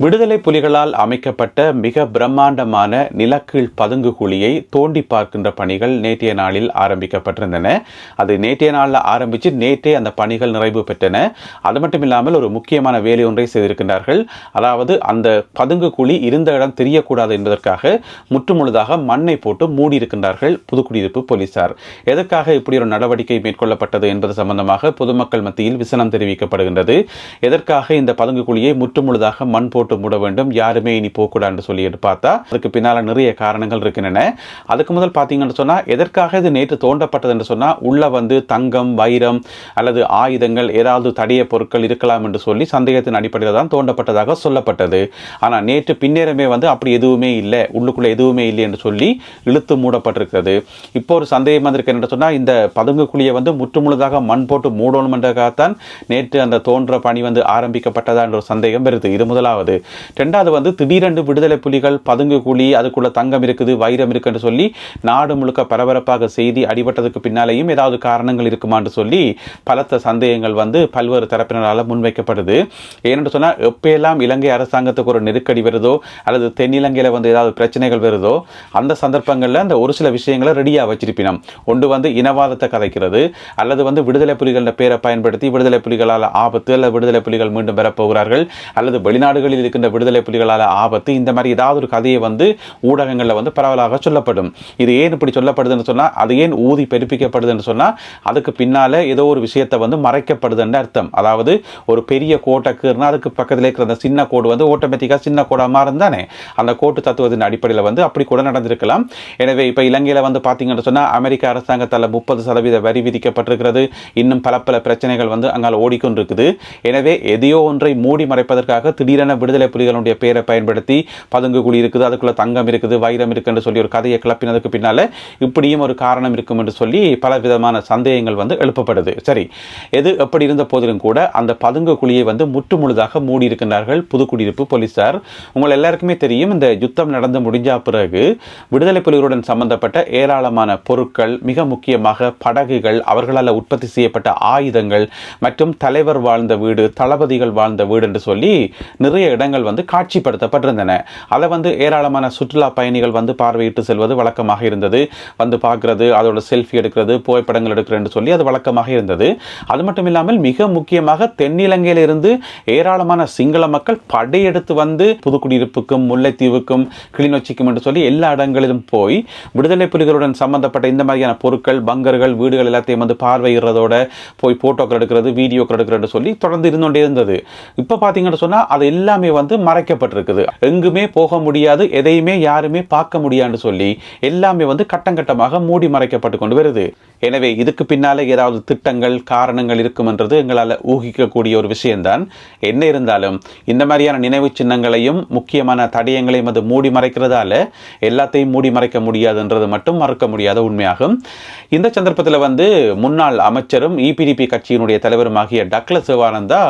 விடுதலை புலிகளால் அமைக்கப்பட்ட மிக பிரம்மாண்டமான நிலக்கீழ் பதுங்கு குழியை தோண்டி பார்க்கின்ற பணிகள் நேற்றைய நாளில் ஆரம்பிக்கப்பட்டிருந்தன. அது நேற்றைய நாளில் ஆரம்பித்து நேற்றே அந்த பணிகள் நிறைவு பெற்றன. அது மட்டும் இல்லாமல் ஒரு முக்கியமான வேலை ஒன்றை செய்திருக்கின்றார்கள். அதாவது அந்த பதுங்கு குழி இருந்த இடம் தெரியக்கூடாது என்பதற்காக முற்றுமுழுதாக மண்ணை போட்டு மூடியிருக்கின்றார்கள் புதுக்குடியிருப்பு போலீசார். எதற்காக இப்படி ஒரு நடவடிக்கை மேற்கொள்ளப்பட்டது என்பது சம்பந்தமாக பொதுமக்கள் மத்தியில் விசனம் தெரிவிக்கப்படுகின்றது. எதற்காக இந்த பதுங்கு குழியை முற்றுமுழுதாக மண் போட்டு மூட வேண்டும், யாருமே இனி போகக்கூடாது சொல்லி பார்த்தா அதுக்கு பின்னால நிறைய காரணங்கள் இருக்கின்றன. அதுக்கு முதல் பார்த்தீங்கன்னு சொன்னா எதற்காக இது நேற்று தோண்டப்பட்டது என்று சொன்னா உள்ள தங்கம், வைரம் அல்லது ஆயுதங்கள் ஏதாவது தடைய பொருட்கள் இருக்கலாம் என்று சொல்லி சந்தேகத்தின் அடிப்படையில் தான் தோண்டப்பட்டதாக சொல்லப்பட்டது. ஆனால் நேற்று பின்னேறமே அப்படி எதுவுமே இல்லை, உள்ளுக்குள்ள எதுவுமே இல்லை என்று சொல்லி இழுத்து மூடப்பட்டிருக்கிறது. இப்போ ஒரு சந்தேகம் வந்திருக்கு என்று சொன்னா இந்த பதுங்கு குழியை முற்றுமுழுதாக மண் போட்டு மூடணும் என்றாகத்தான் நேற்று அந்த தோன்ற பணி ஆரம்பிக்கப்பட்டதா என்ற ஒரு சந்தேகம் வருது. இது முதலாவது. இரண்டாவது திடீரென்று விடுதலை புலிகள் பதுங்கு குழி அதுக்குள்ள தங்கம் இருக்குது, வைரம் இருக்குன்னு சொல்லி நாடு முழுக்க பரபரப்பாக செய்தி அடிபட்டதுக்கு பின்னாலேயும் ஏதாவது காரணங்கள் இருக்குமான்னு சொல்லி பலத்த சந்தேகங்கள் பல்வேறு தரப்பினரால் முன்வைக்கப்படுது. ஏனென்று சொன்னால் எப்பெல்லாம் இலங்கை அரசாங்கத்துக்கு ஒரு நெருக்கடி வருதோ அல்லது தென்னிலங்கையில் ஏதாவது பிரச்சனைகள் வருதோ அந்த சந்தர்ப்பங்களில் அந்த ஒரு சில விஷயங்களை ரெடியாக வச்சிருப்பினோம். ஒன்று இனவாதத்தை கதைக்கிறது அல்லது விடுதலை புலிகளின் பேரை பயன்படுத்தி விடுதலை புலிகளால் ஆபத்து அல்லது விடுதலை புலிகள் மீண்டும் பெறப்போகிறார்கள் அல்லது வெளிநாடுகளில் இருக்கின்ற விடுதலை புலிகளால் ஆபத்து, இந்த மாதிரி ஏதாவது ஒரு கதையை ஊடகங்களில் பரவலாக சொல்லப்படும். இது ஏன் இப்படி சொல்லப்படுதுன்னு சொன்னால், அது ஏன் ஊதி பெருப்பிக்கப்படுதுன்னு சொன்னால் அதுக்கு பின்னால ஏதோ ஒரு விஷயத்தை மறைக்கப்படுதுன்னு அர்த்தம். அதாவது ஒரு பெரிய கோட்டைக்குன்னா அதுக்கு பக்கத்தில் இருக்கிற அந்த சின்ன கோடு ஆட்டோமேட்டிக்காக சின்ன கோடாக மாறுந்தானே, அந்த கோட்டு தத்துவத்தின் அடிப்படையில் அப்படி கூட நடந்திருக்கலாம். எனவே இப்போ இலங்கையில் பார்த்தீங்கன்னு சொன்னால் அமெரிக்க அரசாங்கத்தால் 30% வரி விதிக்கப்பட்டிருக்கிறது. இன்னும் பல பல பிரச்சனைகள் அங்கால ஓடிக்கொண்டிருக்குது. எனவே எதையோ ஒன்றை மூடி மறைப்பதற்காக திடீரென விடுதலை புலிகளுடைய பெயரை பயன்படுத்தி பதுங்கு குழி இருக்குது, அதுக்குள்ள தங்கம் இருக்குது, வைரம் இருக்கு என்று சொல்லி ஒரு கதையை கிளப்பினதுக்கு பின்னால இப்படியும் ஒரு காரணம் இருக்கும் என்று சொல்லி பல விதமான சந்தேகங்கள் எழுப்பப்படுது. சரி, எது எப்படி இருந்த போதிலும் கூட அந்த பதுங்கு குழியை முற்று முழுதாக மூடி இருக்கின்றார்கள் புதுக்குடியிருப்பு போலீசார். உங்கள் எல்லாருக்குமே தெரியும், இந்த யுத்தம் நடந்து முடிஞ்ச பிறகு விடுதலை புலிகளுடன் சம்பந்தப்பட்ட ஏராளமான பொருட்கள், மிக முக்கியமாக படகுகள், அவர்களால் உற்பத்தி செய்யப்பட்ட ஆயுதங்கள் மற்றும் தலைவர் வாழ்ந்த வீடு, தளபதிகள் வாழ்ந்த வீடு என்று சொல்லி நிறைய இடங்கள் காட்சிப்படுத்தப்பட்டிருந்தன. அதை ஏராளமான சுற்றுலா பயணிகள் பார்வையிட்டு செல்வது வழக்கமாக இருந்தது. பார்க்கிறது, அதோட செல்ஃபி எடுக்கிறது, புகைப்படங்கள் எடுக்கிறது சொல்லி அது வழக்கமாக இருந்தது. அது மட்டும் இல்லாமல் மிக முக்கியமாக தென்னிலங்கையில் இருந்து ஏராளமான சிங்கள மக்கள் படையெடுத்து புதுக்குடியிருப்புக்கும் முல்லைத்தீவுக்கும் கிளிநொச்சிக்கும் என்று சொல்லி எல்லா இடங்களிலும் போய் விடுதலை புலிகளுடன் சம்பந்தப்பட்ட இந்த மாதிரியான பொருட்கள், பங்கர்கள், வீடுகள் எல்லாத்தையும் பார்வையிடுறதோட போய் போட்டோக்கள் எடுக்கிறது, வீடியோக்கள் எடுக்கிறது சொல்லி தொடர்ந்து இருந்தோண்டே இருந்தது. இப்போ பார்த்தீங்கன்னு சொன்னால் அது எல்லாமே மறைக்கப்பட்டிருக்குது. எங்குமே போக முடியாது, எதையுமே யாருமே பார்க்க முடியாதுன்னு சொல்லி எல்லாமே கட்டம் கட்டமாக மூடி மறைக்கப்பட்டு கொண்டு வருது. எனவே இதுக்கு பின்னாலே ஏதாவது திட்டங்கள், காரணங்கள் இருக்கும் என்றது எங்களால் ஊகிக்கக்கூடிய ஒரு விஷயம்தான். என்ன இருந்தாலும் இந்த மாதிரியான நினைவு சின்னங்களையும் முக்கியமான தடயங்களையும் அது மூடி மறைக்கிறதால எல்லாத்தையும் மூடி மறைக்க முடியாதுன்றது மட்டும் மறுக்க முடியாத உண்மையாகும். இந்த சந்தர்ப்பத்தில் முன்னாள் அமைச்சரும் இபிடிபி கட்சியினுடைய தலைவருமாகிய டக்ளஸ் சிவானந்தா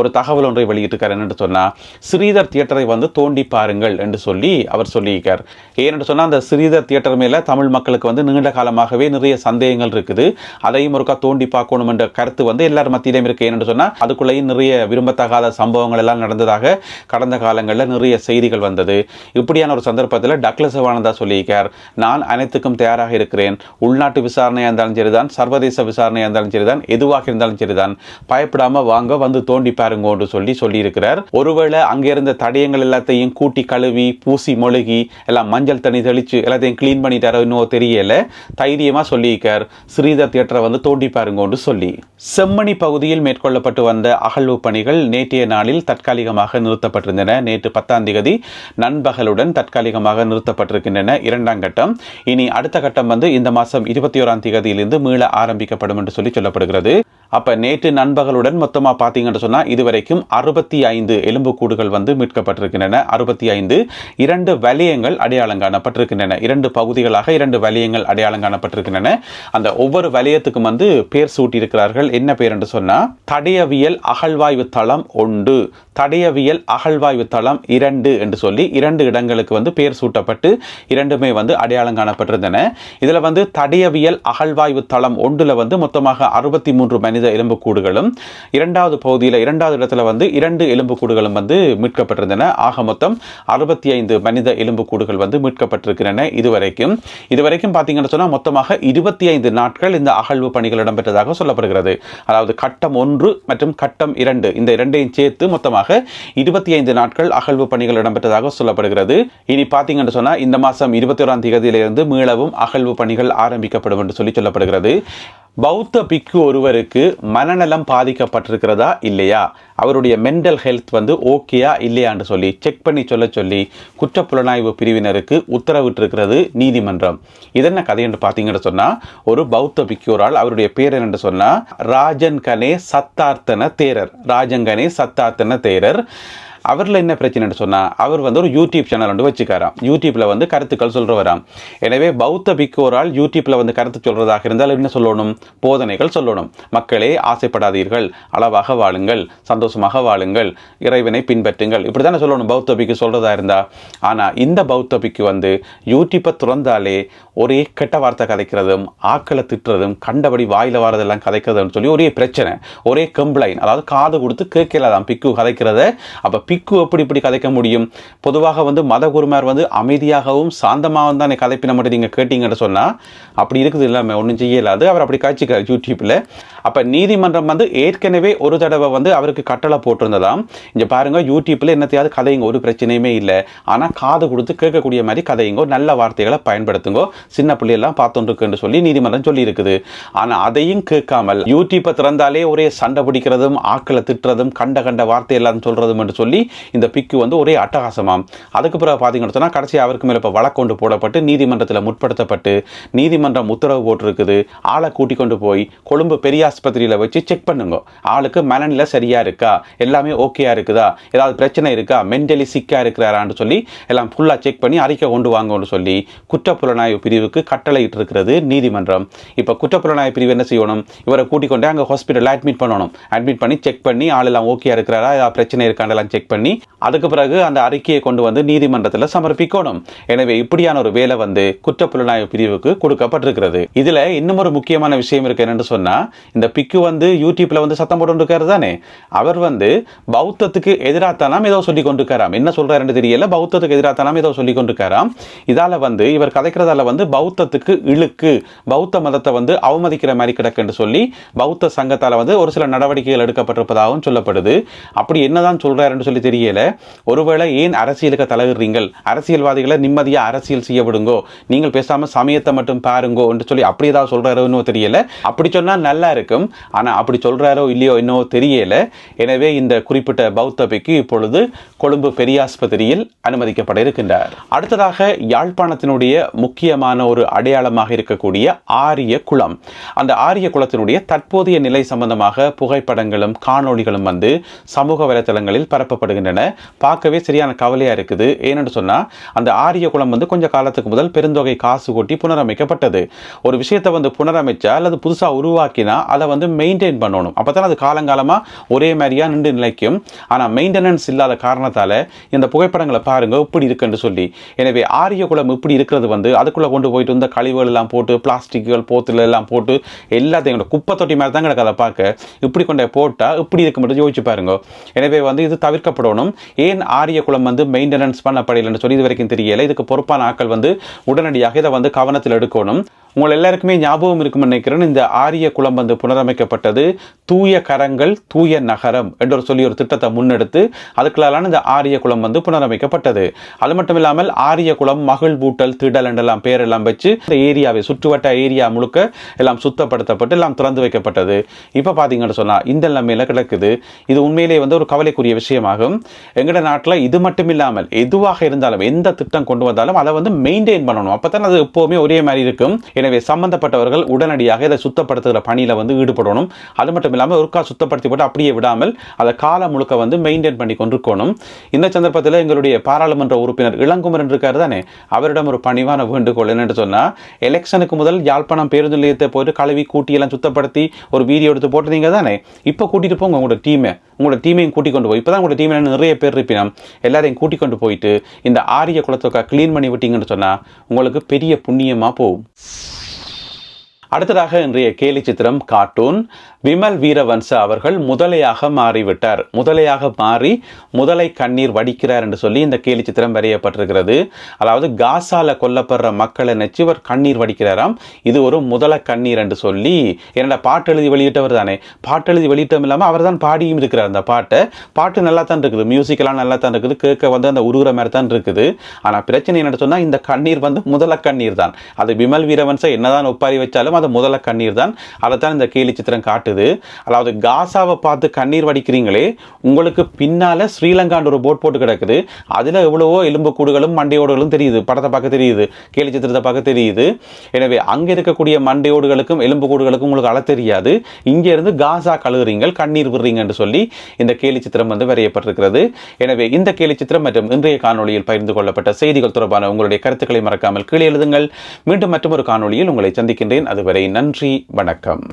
ஒரு தகவல் ஒன்றை வெளியிட்டிருக்கார். என்று சொன்னால் ஸ்ரீதர் தியேட்டரை தோண்டி பாருங்கள் என்று சொல்லி அவர் சொல்லியிருக்கார். ஏனென்று சொன்னால் அந்த ஸ்ரீதர் தியேட்டர் மேலே தமிழ் மக்களுக்கு நீண்ட காலமாகவே நிறைய சந்தேகங்கள் இருக்குது. அதையும் ஒருக்கா தோண்டி பார்க்கணும் என்ற கருத்து எல்லார் மத்தியிலும் இருக்கு. ஏனென்று சொன்னால் அதுக்குள்ளேயும் நிறைய விரும்பத்தகாத சம்பவங்கள் எல்லாம் நடந்ததாக கடந்த காலங்களில் நிறைய செய்திகள் வந்தது. இப்படியான ஒரு சந்தர்ப்பத்தில் டக்ளஸ் சிவானந்தா சொல்லியிருக்கார், நான் அனைத்துக்கும் தயாராக இருக்கிறேன். உள்நாட்டு விசாரணையாக இருந்தாலும் சரிதான், சர்வதேச விசாரணையாக இருந்தாலும் சரிதான், எதுவாக இருந்தாலும் சரிதான், பயப்படாம வாங்க தோண்டி பாருங்க என்று சொல்லியிருக்கிறார். ஒருவேளை அங்கே இருந்த தடயங்கள் எல்லாத்தையும் கூட்டி கழுவி பூசி மொழுகி எல்லாம் மஞ்சள் தண்ணி தெளிச்சு எல்லாத்தையும் கிளீன் பண்ணிட்டாரோ இன்னும் தெரியல, தைரியமா சொல்லியிருக்கார் ஸ்ரீதர் தியேட்டரை தோண்டி பாருங்க சொல்லி. செம்மணி பகுதியில் மேற்கொள்ளப்பட்டு வந்த அகழ்வு பணிகள் நேற்றைய நாளில் தற்காலிகமாக நிறுத்தப்பட்டிருந்தன. நேற்று 10ஆம் தேதி நண்பகலுடன் தற்காலிகமாக நிறுத்தப்பட்டிருக்கின்றன. 2ஆம் கட்டம். இனி அடுத்த கட்டம் இந்த மாதம் 21ஆம் தேதியிலிருந்து மீள ஆரம்பிக்கப்படும் என்று சொல்லப்படுகிறது. அப்போ நேற்று நண்பர்களுடன் மொத்தமாக பார்த்தீங்கன்னு சொன்னால் இதுவரைக்கும் 65 எலும்புக்கூடுகள் மீட்கப்பட்டிருக்கின்றன. 65 2 வலயங்கள் அடையாளம் காணப்பட்டிருக்கின்றன. 2 பகுதிகளாக 2 வலயங்கள் அடையாளம் காணப்பட்டிருக்கின்றன. அந்த ஒவ்வொரு வலயத்துக்கும் பேர் சூட்டியிருக்கிறார்கள். என்ன பேர் என்று சொன்னால் தடயவியல் அகழ்வாய்வு தளம் 1, தடயவியல் அகழ்வாய்வு தளம் 2 என்று சொல்லி 2 இடங்களுக்கு பேர் சூட்டப்பட்டு 2மே அடையாளம் காணப்பட்டிருந்தன. இதில் தடயவியல் அகழ்வாய்வு தளம் 1ல் மொத்தமாக 63 மனிதர்கள் மனித எலும்புக்கூடுகளும், இரண்டாவது பகுதியில் இரண்டாவது இடத்துல வந்து 2 எலும்புக்கூடுகளும் வந்து மீட்கப்பட்டிருந்தன. ஆக மொத்தம் 65 மனித எலும்புக்கூடுகள் வந்து மீட்கப்பட்டிருக்கின்றன. இதுவரைக்கும் பார்த்தீங்கன்னு சொன்னால் மொத்தமாக 25 நாட்கள் இந்த அகழ்வு பணிகள் இடம்பெற்றதாக சொல்லப்படுகிறது. அதாவது கட்டம் 1 மற்றும் கட்டம் 2 இந்த இரண்டையும் சேர்த்து மொத்தமாக 25 நாட்கள் அகழ்வு பணிகள் இடம்பெற்றதாக சொல்லப்படுகிறது. இனி பார்த்தீங்கன்னு சொன்னால் இந்த மாதம் 21ஆம் தேதியிலிருந்து மீளவும் அகழ்வு பணிகள் ஆரம்பிக்கப்படும் என்று சொல்லப்படுகிறது. பௌத்த பிக்கு ஒருவருக்கு மனநலம் பாதிக்கப்பட்டிருக்கிறதா இல்லையா, அவருடைய மென்டல் ஹெல்த் வந்து ஓகேயா இல்லையான்னு சொல்லி செக் பண்ணி சொல்லி குற்றப்புலனாய்வு பிரிவினருக்கு உத்தரவிட்டிருக்கிறது நீதிமன்றம். இதென்ன கதை என்று பார்த்தீங்கன்னு சொன்னால், ஒரு பௌத்த பிக்குவரால், அவருடைய பேர் என்னென்று சொன்னால் ராஜன்கனே சத்தார்த்தன தேரர். அவரில் என்ன பிரச்சனைன்னு சொன்னால், அவர் வந்து ஒரு யூடியூப் சேனல் வந்து வச்சுக்காராம். யூடியூப்பில் வந்து கருத்துக்கள் சொல்கிறவராம். எனவே பௌத்த பிக்குவரால் யூடியூப்பில் வந்து கருத்து சொல்கிறதாக இருந்தால் என்ன சொல்லணும், போதனைகள் சொல்லணும். மக்களே ஆசைப்படாதீர்கள், அளவாக வாழுங்கள், சந்தோஷமாக வாழுங்கள், இறைவனை பின்பற்றுங்கள், இப்படி தானே சொல்லணும் பௌத்த பிக்கு சொல்கிறதா இருந்தால். ஆனால் இந்த பௌத்த பிக்கு வந்து யூடியூப்பை திறந்தாலே ஒரே கெட்ட வார்த்தை கதைக்கிறதும், ஆக்களை திட்டுறதும், கண்டபடி வாயில் வாரதெல்லாம் கதைக்கிறதுன்னு சொல்லி ஒரே பிரச்சனை, ஒரே கம்ப்ளைண்ட். அதாவது காது கொடுத்து கேட்கலாதான் பிக்கு கதைக்கிறத. அப்போ பிக்கு எப்படி இப்படி கதைக்க முடியும்? பொதுவாக வந்து மதகுருமார் வந்து அமைதியாகவும் சாந்தமாகவும் தான் கதைப்பின மட்டும் நீங்கள் கேட்டீங்கன்னு சொன்னால் அப்படி இருக்குது இல்லாமல் ஒன்றும் செய்யலாது. அவர் அப்படி காய்ச்சிக்கார் யூடியூப்பில். அப்போ நீதிமன்றம் வந்து ஏற்கனவே ஒரு தடவை வந்து அவருக்கு கட்டளை போட்டிருந்ததாம், இங்கே பாருங்கள் யூடியூப்பில் என்னத்தையாவது கதைங்க, ஒரு பிரச்சனையுமே இல்லை, ஆனால் காது கொடுத்து கேட்கக்கூடிய மாதிரி கதைங்கோ, நல்ல வார்த்தைகளை பயன்படுத்துங்கோ, சின்ன பிள்ளையெல்லாம் பார்த்துருக்குன்னு சொல்லி நீதிமன்றம் சொல்லி இருக்குது. ஆனால் அதையும் கேட்காமல் யூடியூப்பை திறந்தாலே ஒரே சண்டை பிடிக்கிறதும், ஆக்களை திட்டுறதும், கண்ட வார்த்தையெல்லாம் சொல்கிறதும் என்று சொல்லி இந்த பிக்கு வந்து ஒரே அட்டகாசமாம். அதுக்கு பிறகு பார்த்தீங்கன்னு சொன்னால் கடைசி அவருக்கு மேலே இப்போ வழக்கு கொண்டு போடப்பட்டு நீதிமன்றத்தில் முற்படுத்தப்பட்டு நீதிமன்றம் உத்தரவு போட்டிருக்குது, ஆளை கூட்டிக் கொண்டு போய் கொழும்பு பெரிய ஆஸ்பத்திரியில் வச்சு செக் பண்ணுங்க, ஆளுக்கு மனநிலை சரியா இருக்கா, எல்லாமே ஓகேயா இருக்குதா, ஏதாவது பிரச்சனை இருக்கா, மென்டலி சிக்கா இருக்கிறாரான்னு சொல்லி எல்லாம் ஃபுல்லாக செக் பண்ணி அறிக்கை கொண்டு வாங்கன்னு சொல்லி குற்றப்புலனாய்வு பிரிவுக்கு கட்டளை இட்டிருக்கிறது நீதிமன்றம். இப்போ குற்றப்புலனாய்வு பிரிவு என்ன செய்யணும், இவரை கூட்டிக் கொண்டு அங்கே ஹாஸ்பிட்டலில் அட்மிட் பண்ணணும். அட்மிட் பண்ணி செக் பண்ணி ஆளெல்லாம் ஓகேயா இருக்கிறாரா, ஏதாவது பிரச்சனை இருக்காண்டெல்லாம் செக் பண்ணி அதுக்கு பிறகு அந்த அறிக்கையை கொண்டு வந்து நீதிமன்றத்தில் சமர்ப்பிக்கணும். எனவே இப்படியான ஒரு வேலை வந்து குற்றப்புலனாய்வு பிரிவுக்கு கொடுக்கப்பட்டிருக்கிறது. இதுல இன்னும் ஒரு முக்கியமான விஷயம் இருக்கு. என்னன்னு சொன்னா, இந்த பிக்கு வந்து யூடியூப்ல வந்து சத்தம் போட்டு இருக்காரு தானே, அவர் வந்து பௌத்தத்துக்கு எதிராத்தானாம் ஏதோ சொல்லி கொண்டிருக்காராம். என்ன சொல்றாருன்னு தெரியல, பௌத்தத்துக்கு எதிராத்தானாம் ஏதோ சொல்லி கொண்டிருக்காராம். இதால வந்து இவர் கதைக்கிறதால வந்து பௌத்தத்துக்கு இழுக்கு, பௌத்த மதத்தை வந்து அவமதிக்கிற மாதிரி கிடக்குன்னு சொல்லி பௌத்த சங்கத்தால வந்து ஒரு சில நடவடிக்கைகள் எடுக்கப்பட்டிருப்பதாகவும் சொல்லப்படுது. அப்படி என்னதான் சொல்றாருன்னு சொல்லி தெரியல. ஒருவேளை ஏன் அரசியலுக்கு தலையிடுறீங்கள், அரசியல்வாதிகளை நிம்மதியா அரசியல் செய்ய விடுங்கோ, நீங்கள் பேசாம சமயத்தை மட்டும் பாருங்கோ என்று சொல்லி அப்படி ஏதாவது சொல்றாரோ தெரியல. அப்படி சொன்னா நல்லா இருக்கும், ஆனா அப்படி சொல்றாரோ இல்லையோ இன்னும் தெரியல. எனவே இந்த குறிப்பிட்ட பௌத்த பிக்கு இப்பொழுது கொழும்பு பெரியாஸ்பத்திரியில் அனுமதிக்கப்பட இருக்கின்றார். அடுத்ததாக யாழ்ப்பாணத்தினுடைய முக்கியமான ஒரு அடையாளமாக இருக்கக்கூடிய ஆரிய குளம், அந்த ஆரிய குளத்தினுடைய தற்போதைய நிலை சம்பந்தமாக புகைப்படங்களும் காணொளிகளும் வந்து சமூக வலைதளங்களில் பரப்பப்படுகின்றன. பார்க்கவே சரியான கவலையா இருக்குது. ஏன்னு சொன்னா, அந்த ஆரிய குளம் வந்து கொஞ்ச காலத்துக்கு முதல் பெருந்தொகை காசு கொட்டி புனரமைக்கப்பட்டது. ஒரு விஷயத்தை வந்து புனரமைச்சா அல்லது புதுசா உருவாக்கினா அதை வந்து மெயின்டைன் பண்ணணும். அப்பதான் அது காலங்காலமா ஒரே மாதிரியா நின்று நிலைக்கும். ஆனா மெயின்டெனன்ஸ் இல்லாத காரணத்தால இந்த புகைப்படங்களை பாருங்க இப்படி இருக்குன்னு சொல்லி. எனவே ஆரிய குளம் இப்படி இருக்கிறது வந்து அதுக்குள்ள கொண்டு போயிட்டு இந்த கழிவுகள் எல்லாம் போட்டு, பிளாஸ்டிக்குகள் போத்துல எல்லாம் போட்டு, எல்லாத்தையும் குப்பை தொட்டி மாதிரி தான் கிடக்கு. அதை பார்க்க இப்படி கொண்ட போட்டா இப்படி இருக்க மட்டும் யோசிச்சு பாருங்க. எனவே வந்து இது தவிர்க்கப்படணும். ஏன் ஆரிய குளம் வந்து மெயின்டெனன்ஸ் பண்ணப்படலைன்னு சொல்லி இது வரைக்கும் தெரியல. இதுக்கு பொறுப்பான ஆட்கள் வந்து உடனடியாக இதை வந்து கவனத்தில் எடுக்கணும். உங்கள் எல்லாருக்குமே ஞாபகம் இருக்கும் நினைக்கிறேன், இந்த ஆரிய குளம் வந்து புனரமைக்கப்பட்டது தூய கரங்கள் தூய நகரம் என்று சொல்லி ஒரு திட்டத்தை முன்னெடுத்து அதுக்குள்ளான இந்த ஆரிய குளம் வந்து புனரமைக்கப்பட்டது. அது மட்டும் இல்லாமல் ஆரிய குளம் மகிழ் பூட்டல் திடல் என்றெல்லாம் பேரெல்லாம் வச்சு இந்த ஏரியாவை சுற்றுவட்ட ஏரியா முழுக்க எல்லாம் சுத்தப்படுத்தப்பட்டு எல்லாம் திறந்து வைக்கப்பட்டது. இப்போ பார்த்தீங்கன்னு சொன்னால் இந்த நிலைமையில கிடக்குது. இது உண்மையிலேயே வந்து ஒரு கவலைக்குரிய விஷயமாகும். எங்கட நாட்டில் இது மட்டும் இல்லாமல் எதுவாக இருந்தாலும் எந்த திட்டம் கொண்டு வந்தாலும் அதை வந்து மெயின்டைன் பண்ணணும். அப்பதான் அது எப்போவுமே ஒரே மாதிரி இருக்கும். எனவே சம்பந்தப்பட்டவர்கள் உடனடியாக இதை சுத்தப்படுத்துகிற பணியில வந்து ஈடுபடணும். அது மட்டும் இல்லாமல் ஒருக்கா சுத்தப்படுத்தி போட்டு அப்படியே விடாமல் அதை காலம் முழுக்க வந்து மெயின்டைன் பண்ணி கொண்டிருக்கணும். இந்த சந்தர்ப்பத்தில் எங்களுடைய பாராளுமன்ற உறுப்பினர் இளங்குமரன் இருக்காரு தானே, அவரிடம் ஒரு பணிவான வேண்டுகோள் என்னென்னு சொன்னா, எலெக்ஷனுக்கு முதல் யாழ்ப்பாணம் பேருந்து நிலையத்தை போயிட்டு கழுவி கூட்டி எல்லாம் சுத்தப்படுத்தி ஒரு வீடியோ எடுத்து போட்டுறீங்க தானே, இப்போ கூட்டிட்டு போங்க உங்களோட டீமையும் கூட்டிக் கொண்டு போய், இப்பதான் உங்களோட டீம்ல நிறைய பேர் இருப்பினும் எல்லாரையும் கூட்டிக் கொண்டு போயிட்டு இந்த ஆரிய குளத்தை கிளீன் பண்ணி விட்டீங்கன்னு சொன்னா உங்களுக்கு பெரிய புண்ணியமா போகும். அடுத்ததாக இன்றைய கேலி சித்திரம் கார்ட்டூன். விமல் வீரவன்ச அவர்கள் முதலையாக மாறிவிட்டார். முதலையாக மாறி முதலை கண்ணீர் வடிக்கிறார் என்று சொல்லி இந்த கேலி சித்திரம் வரையப்பட்டிருக்கிறது. அதாவது காசால கொல்லப்படுற மக்களை நினைச்சு இவர் கண்ணீர் வடிக்கிறாராம். இது ஒரு முதல கண்ணீர் என்று சொல்லி, என்னோட பாட்டு எழுதி வெளியிட்டவர் தானே, பாட்டு எழுதி வெளியிட்டம் இல்லாமல் அவர் தான் பாடியும் இருக்கிறார். அந்த பாட்டு நல்லா தான் இருக்குது, மியூசிக்கெல்லாம் நல்லா தான் இருக்குது, கேட்க அந்த உருகிற மாதிரி தான் இருக்குது. ஆனால் பிரச்சனை என்ன சொன்னால் இந்த கண்ணீர் முதல கண்ணீர் தான். அது விமல் வீரவன்ச என்னதான் ஒப்பாரி வச்சாலும் அது முதல கண்ணீர் தான். அதைத்தான் இந்த கேலி சித்திரம் காட்டுது. அதாவது காசாவை பார்த்து கண்ணீர் வடிக்கிறீங்களே, உங்களுக்கு பின்னால ஸ்ரீலங்கான்ற ஒரு போட் போட்டு கிடக்குது, அதுல எவ்வளவோ எலும்பு கூடுகளும் மண்டையோடுகளும் தெரியுது. படத்தை பார்க்க தெரியுது, கேலி சித்திரத்தை பார்க்க தெரியுது. எனவே அங்க இருக்கக்கூடிய மண்டையோடுகளுக்கும் எலும்பு கூடுகளுக்கும் உங்களுக்கு அள தெரியாது. இங்க இருந்து காசா கழுகுறீங்கள், கண்ணீர் விடுறீங்க என்று சொல்லி இந்த கேலி சித்திரம் வரையப்பட்டிருக்கிறது. எனவே இந்த கேலி சித்திரம் மற்றும் இன்றைய காணொலியில் பகிர்ந்து கொள்ளப்பட்ட செய்திகள் தொடர்பான உங்களுடைய கருத்துக்களை மறக்காமல் கீழே எழுதுங்கள். மீண்டும் மற்றொரு காணொலியில் உங்களை சந்திக்கின்றேன். அதுவரை நன்றி, வணக்கம்.